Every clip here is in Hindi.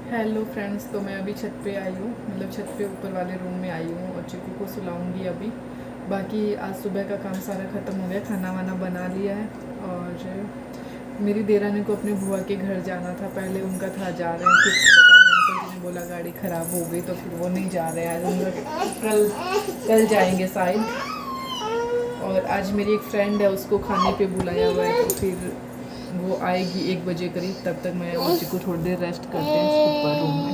हेलो फ्रेंड्स, तो मैं अभी छत पे आई हूँ, मतलब छत पे ऊपर वाले रूम में आई हूँ और चिकू को सुलाऊंगी अभी। बाकी आज सुबह का काम सारा ख़त्म हो गया, खाना वाना बना लिया है। और मेरी देरानी को अपने बुआ के घर जाना था, पहले उनका था जा रहे हैं, फिर पता नहीं अंकल जी ने बोला गाड़ी ख़राब हो गई तो फिर वो नहीं जा रहे हैं आज, उनका कल जाएंगे शायद। और आज मेरी एक फ्रेंड है, उसको खाने पे बुलाया हुआ है, तो फिर वो आएगी 1 बजे करीब। तब तक मैं और चिकू थोड़ी देर रेस्ट करते हैं ऊपर रूम में।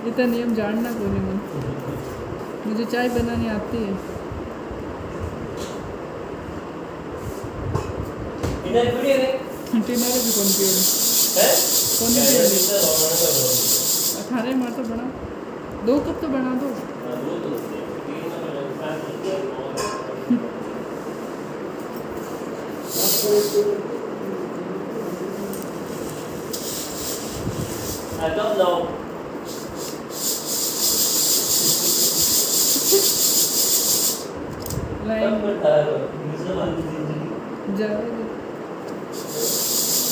इतना नियम जानना कोई नहीं, मुझे चाय बनानी आती है। टिनारे भी कौन पिए कौन पिए अठारह मार तो बना 2 कप तो बना दो।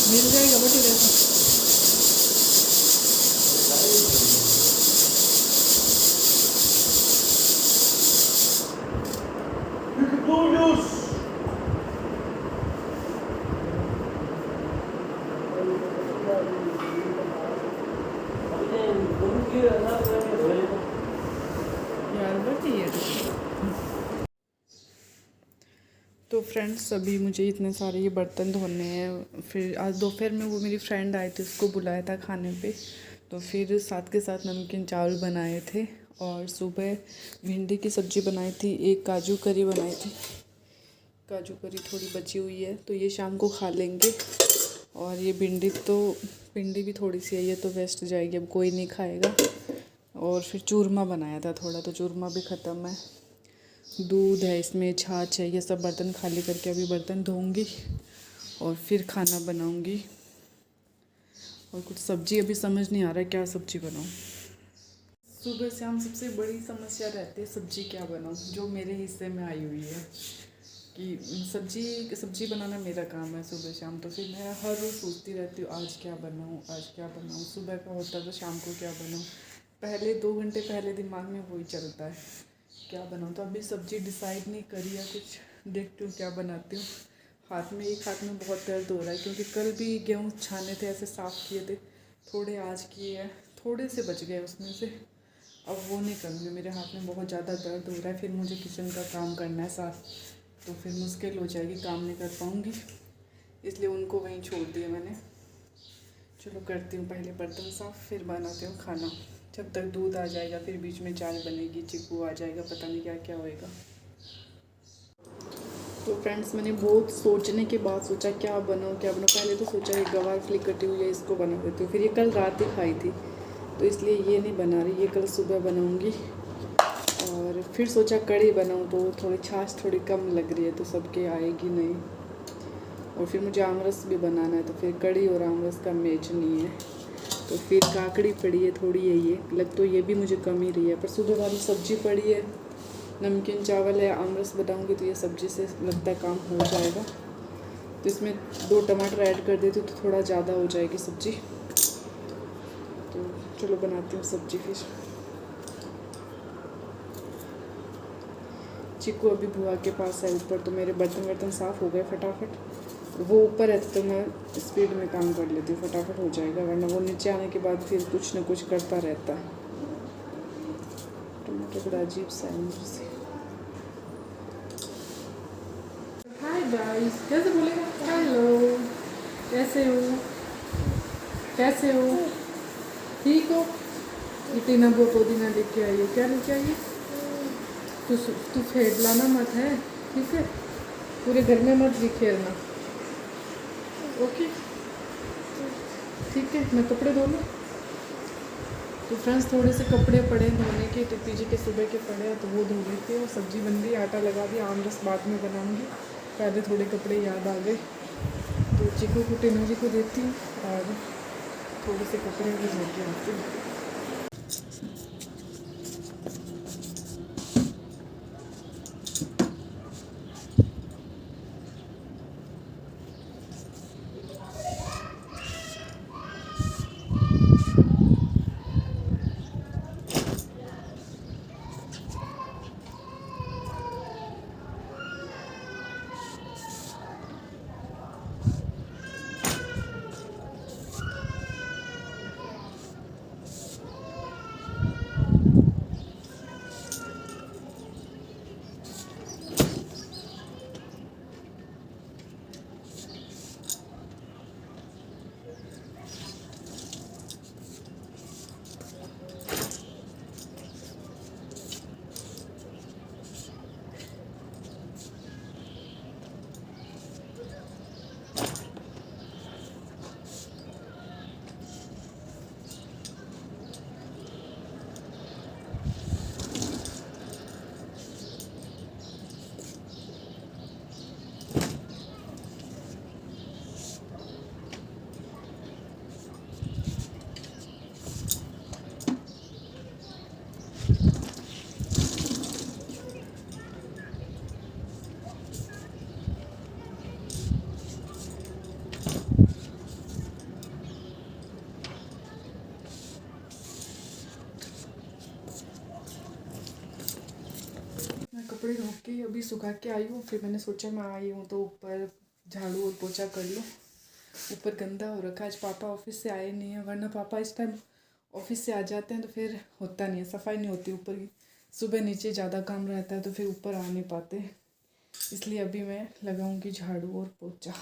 मिल जाएगा बटी रहता। यार बटी है। तो फ्रेंड्स, अभी मुझे इतने सारे ये बर्तन धोने हैं। फिर आज दोपहर में वो मेरी फ्रेंड आई थी, उसको बुलाया था खाने पे, तो फिर साथ के साथ नमकीन चावल बनाए थे। और सुबह भिंडी की सब्ज़ी बनाई थी, एक काजू करी बनाई थी। काजू करी थोड़ी बची हुई है तो ये शाम को खा लेंगे। और ये भिंडी भी थोड़ी सी है, ये तो वेस्ट जाएगी, अब कोई नहीं खाएगा। और फिर चूरमा बनाया था थोड़ा, तो चूरमा भी ख़त्म है। दूध है इसमें, छाछ है, ये सब बर्तन खाली करके अभी बर्तन धोऊंगी और फिर खाना बनाऊंगी। और कुछ सब्ज़ी अभी समझ नहीं आ रहा है क्या सब्ज़ी बनाऊं। सुबह शाम सबसे बड़ी समस्या रहती है सब्ज़ी क्या बनाऊं, जो मेरे हिस्से में आई हुई है कि सब्ज़ी बनाना मेरा काम है सुबह शाम। तो फिर मैं हर रोज़ सोचती रहती हूँ आज क्या बनाऊँ, आज क्या बनाऊँ। सुबह का होता है तो शाम को क्या बनाऊँ, पहले 2 घंटे पहले दिमाग में वही चलता है क्या बनाऊँ। तो अभी सब्ज़ी डिसाइड नहीं करी है, कुछ देखती हूँ क्या बनाती हूँ। एक हाथ में बहुत दर्द हो रहा है क्योंकि कल भी गेहूँ छाने थे, ऐसे साफ़ किए थे, थोड़े आज किए हैं, थोड़े से बच गए उसमें से। अब वो नहीं करूँगी, मेरे हाथ में बहुत ज़्यादा दर्द हो रहा है। फिर मुझे किचन का काम करना है साथ, तो फिर मुश्किल हो जाएगी, काम नहीं कर पाऊँगी, इसलिए उनको वहीं छोड़ दिया मैंने। चलो करती हूँ पहले बर्तन साफ़, फिर बनाती हूँ खाना। जब तक दूध आ जाएगा, फिर बीच में चाय बनेगी, चिकू आ जाएगा, पता नहीं क्या क्या होएगा। तो फ्रेंड्स, मैंने बहुत सोचने के बाद सोचा क्या बनाऊँ क्या बनाऊँ। पहले तो सोचा ये गवार फ्लिक कटी हुई है, इसको बना देती हूँ। फिर ये कल रात ही खाई थी तो इसलिए ये नहीं बना रही, ये कल सुबह बनाऊँगी। और फिर सोचा कड़ी बनाऊँ, तो थोड़ी छाछ थोड़ी कम लग रही है तो सबके आएगी नहीं। और फिर मुझे आमरस भी बनाना है, तो फिर कड़ी और आमरस का मैच नहीं है। तो फिर काकड़ी पड़ी है थोड़ी है, ये लग तो ये भी मुझे कम ही रही है, पर सुबह वाली सब्ज़ी पड़ी है, नमकीन चावल है, आमरस बनाऊंगी तो ये सब्ज़ी से लगता है काम हो जाएगा। तो इसमें 2 टमाटर ऐड कर देती हूँ तो थोड़ा ज़्यादा हो जाएगी सब्ज़ी। तो चलो बनाती हूँ सब्ज़ी। फिर चिकू अभी बुआ के पास है ऊपर, तो मेरे बर्तन साफ़ हो गए फटाफट। वो ऊपर है तो मैं स्पीड में काम कर लेती हूँ, फटाफट हो जाएगा, वरना वो नीचे आने के बाद फिर कुछ न कुछ करता रहता है। टमाटर बड़ा अजीब सा है मुझे से। हाय गाइस, कैसे बोलेगा? हेलो, कैसे हो? कैसे हो? ठीक हो? टीना वो पुदीना लेके आई है, क्या लेके आई है? तू फेंकलाना मत है, ठीक है? पूरे घर में मत बिखेरना, ओके? ठीक है, मैं कपड़े धो लूँ। तो फ्रेंड्स, थोड़े से कपड़े पड़े धोने के, टिप्पी जी के सुबह के पड़े हैं तो वो धो लेते हैं। और सब्ज़ी बन गई, आटा लगा दिया, आमरस बाद में बनाऊंगी, पहले थोड़े कपड़े याद आ गए। तो चिकू को टीनू जी को देती हूँ और थोड़े से कपड़े भी धो के आती हूँ। मैं कपड़े धो के अभी सुखा के आई हूँ। फिर मैंने सोचा मैं आई हूँ तो ऊपर झाड़ू और पोछा कर लूँ। ऊपर गंदा हो रखा है। आज पापा ऑफिस से आए नहीं है, वरना पापा इस टाइम ऑफिस से आ जाते हैं तो फिर होता नहीं है, सफाई नहीं होती ऊपर की। सुबह नीचे ज़्यादा काम रहता है तो फिर ऊपर आ नहीं पाते, इसलिए अभी मैं लगाऊंगी झाड़ू और पोछा।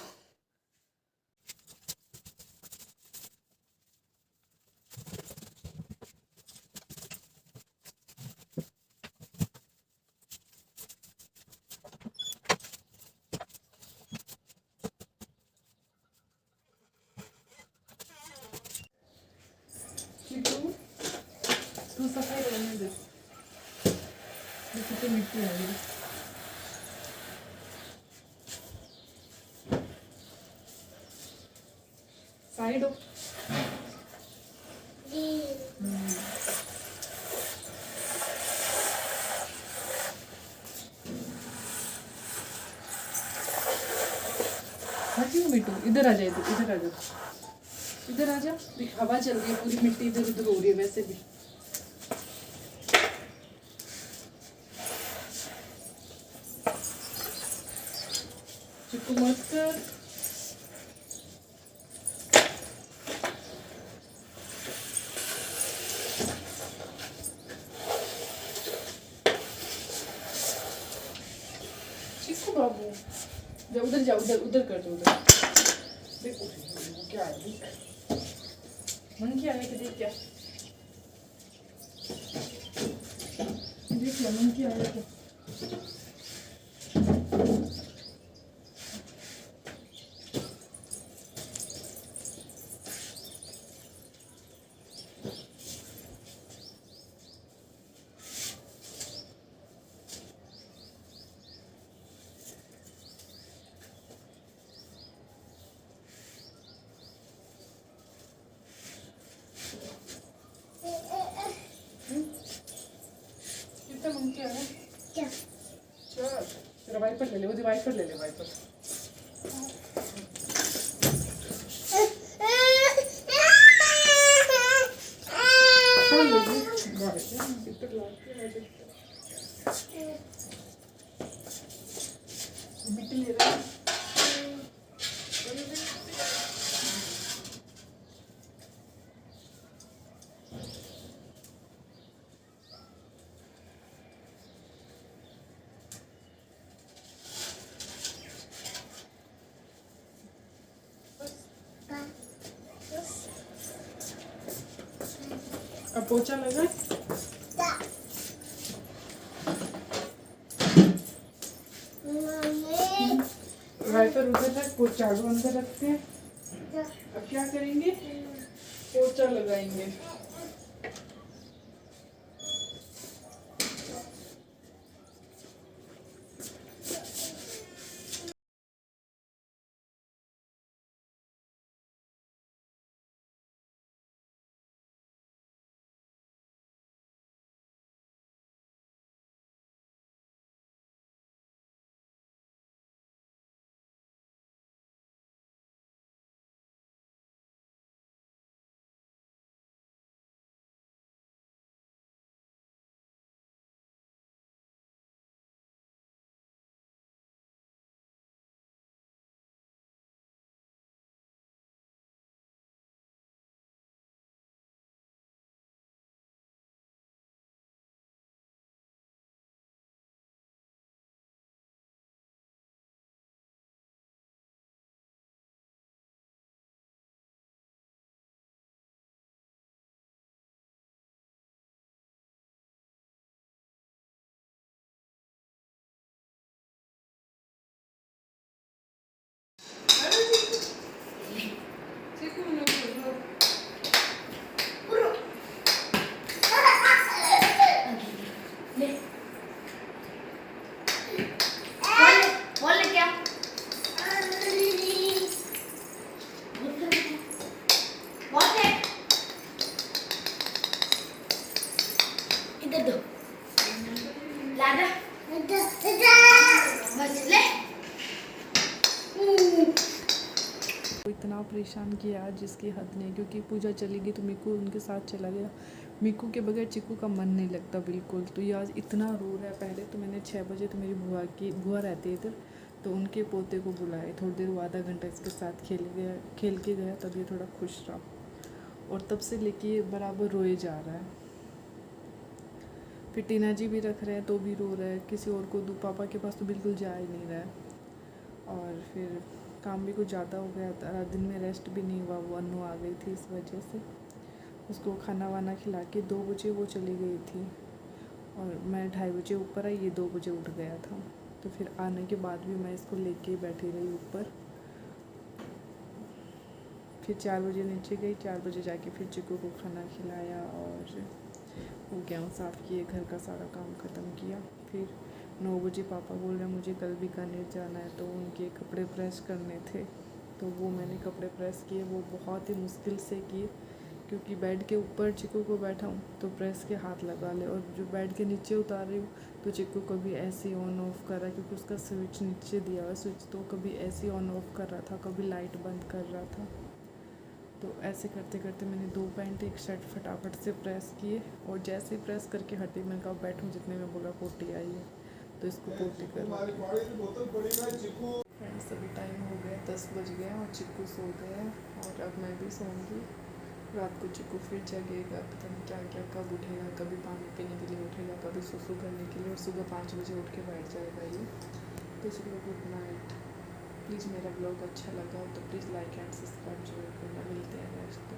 तू सफाई करने दे, तो मिट्टी आ गई। साइड हो। मिट्टू इधर आ जाए, इधर आ जा, इधर आ जा। हवा चल रही है, पूरी मिट्टी इधर उधर हो रही है वैसे भी। चिक्कू मत कर। चिक्कू बाबू जा उधर, जा उधर, उधर कर दो उधर। देखो क्या है, मंकी आने के देख, क्या देख लो मंकी आने के। कितना मंकी आया क्या? चल तेरा वाइपर ले ले, वो वाइपर ले ले, वाइपर। मिट्टी ले रहा है। अब पोछा लगा। वाइपर उधर रख, झाड़ू अंदर रखते हैं। अब क्या करेंगे, पोछा लगाएंगे। इधर दो लाना बस ले। वो इतना परेशान किया जिसकी हद नहीं, क्योंकि पूजा चली गई तो मीकू उनके साथ चला गया। मीकू के बगैर चिक्कू का मन नहीं लगता बिल्कुल। तो ये आज इतना रो रहा है। पहले तो मैंने 6 बजे तो मेरी बुआ रहती है इधर, तो उनके पोते को बुलाए। थोड़ी देर वो आधा घंटा इसके साथ खेल के गया, तब ये थोड़ा खुश रहा। और तब से लेके बराबर रोए जा रहा है। फिर टीना जी भी रख रहे हैं तो भी रो रहा है। किसी और को पापा के पास तो बिल्कुल जा ही नहीं रहा है। और फिर काम भी कुछ ज़्यादा हो गया था, दिन में रेस्ट भी नहीं हुआ। वो अनु आ गई थी, इस वजह से उसको खाना वाना खिला के 2 बजे वो चली गई थी। और मैं 2:30 बजे ऊपर आई, ये 2 बजे उठ गया था। तो फिर आने के बाद भी मैं इसको लेके बैठी रही ऊपर। फिर 4 बजे नीचे गई, 4 बजे जाके फिर चिक्कू को खाना खिलाया और वो गेहूँ साफ़ किए, घर का सारा काम ख़त्म किया। फिर 9 बजे पापा बोल रहे मुझे कल बीकानेर जाना है, तो उनके कपड़े प्रेस करने थे। तो वो मैंने कपड़े प्रेस किए, वो बहुत ही मुश्किल से किए, क्योंकि बेड के ऊपर चिक्कू को बैठा हूँ तो प्रेस के हाथ लगा ले, और जो बेड के नीचे उतार रही हूँ तो चिक्कू कभी ऐसे ऑन ऑफ कर रहा है, क्योंकि उसका स्विच नीचे दिया हुआ स्विच, तो कभी ऐसे ऑन ऑफ कर रहा था, कभी लाइट बंद कर रहा था। तो ऐसे करते करते मैंने 2 पैंट 1 शर्ट फटाफट से प्रेस किए। और जैसे ही प्रेस करके हटी, मैंने कहा बैठूँ, जितने में बोला पोटी आई है तो इसको पोटी कर। फ्रेंड्स अभी टाइम हो गया 10 बज गए और चिक्कू सो गए और अब मैं भी सोऊंगी। रात को चिक्कू फिर जगेगा, पता नहीं क्या क्या, कब उठेगा, कभी पानी पीने के लिए उठेगा, कभी सुसु करने के लिए, और सुबह 5 बजे उठ के बैठ जाएगा ये। तो चलो गुड नाइट। प्लीज़ मेरा ब्लॉग अच्छा लगा तो प्लीज़ लाइक एंड सब्सक्राइब जरूर करना। मिलते हैं नेक्स्ट।